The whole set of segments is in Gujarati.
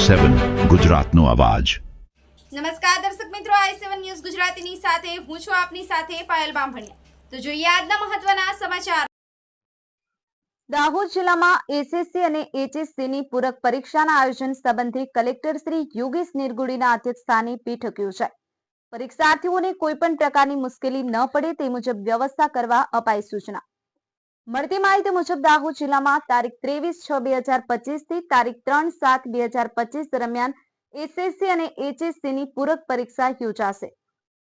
i7 ગુજરાતનો અવાજ। નમસ્કાર દર્શક મિત્રો, i7 ન્યૂઝ ગુજરાતીની સાથે હું છું આપની સાથે પાયલ બામભણિયા। તો જોઈએ આજના મહત્વના સમાચાર। દાહોદ જિલ્લામાં એસએસસી અને એચએસસીની પૂરક પરીક્ષાના આયોજન સંબંધી કલેક્ટર શ્રી યોગેશ નિરગુડીના અધ્યક્ષસ્થાને બેઠક યોજાઈ। પરીક્ષાર્થીઓને કોઈપણ પ્રકારની મુશ્કેલી ન પડે તે મુજબ વ્યવસ્થા કરવા અપાઈ સૂચના। મળતી માહિતી મુજબ દાહોદ જિલ્લામાં તારીખ 23/6/2025 થી તારીખ 3/7/2025 દરમિયાન એસએસસી અને એચએસસીની પૂરક પરીક્ષા યોજાશે।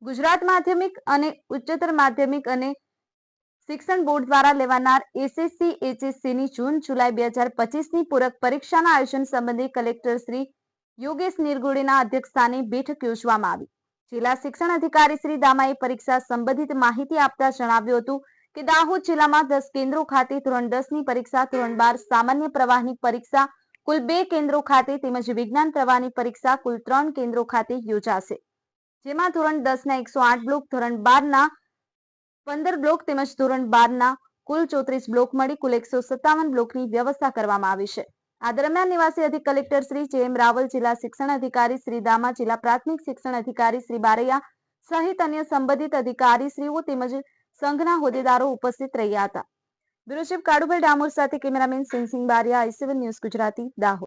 ગુજરાત માધ્યમિક અને ઉચ્ચતર માધ્યમિક અને શિક્ષણ બોર્ડ દ્વારા લેવાનાર એસએસસી એચએસસીની જૂન-જુલાઈ 2025ની પૂરક પરીક્ષાના આયોજન સંબંધી કલેક્ટર શ્રી યોગેશ નિરગુડીના અધ્યક્ષસ્થાને બેઠક યોજવામાં આવી। જિલ્લા શિક્ષણ અધિકારી શ્રી દામાએ પરીક્ષા સંબંધિત માહિતી આપતા જણાવ્યું હતું કે દાહોદ જિલ્લામાં 10 કેન્દ્રો ખાતે ધોરણ 10ની પરીક્ષા, ધોરણ 12 સામાન્ય પ્રવાહની પરીક્ષા કુલ 2 કેન્દ્રો ખાતે તેમજ વિજ્ઞાન પ્રવાહની પરીક્ષા કુલ 3 કેન્દ્રો ખાતે યોજાશે। જેમાં ધોરણ 10ના 108 બ્લોક, ધોરણ 12ના 15 બ્લોક તેમજ ધોરણ 12ના કુલ 34 બ્લોક મળી કુલ 157 બ્લોકની વ્યવસ્થા કરવામાં આવી છે। આ દરમિયાન નિવાસી અધિક કલેક્ટર શ્રી જે.એમ. રાવલ, જિલ્લા શિક્ષણ અધિકારી શ્રી દામા, જિલ્લા પ્રાથમિક શિક્ષણ અધિકારી શ્રી બારૈયા સહિત અન્ય સંબંધિત અધિકારીશ્રીઓ તેમજ સંઘના હોદ્દેદારો ઉપસ્થિત રહ્યા હતા। બ્યુરો ચીફ કાળુભાઈ ડામોર સાથે કેમેરામેન સિંહ બારિયા, i7 ન્યૂઝ ગુજરાતી, દાહોદ।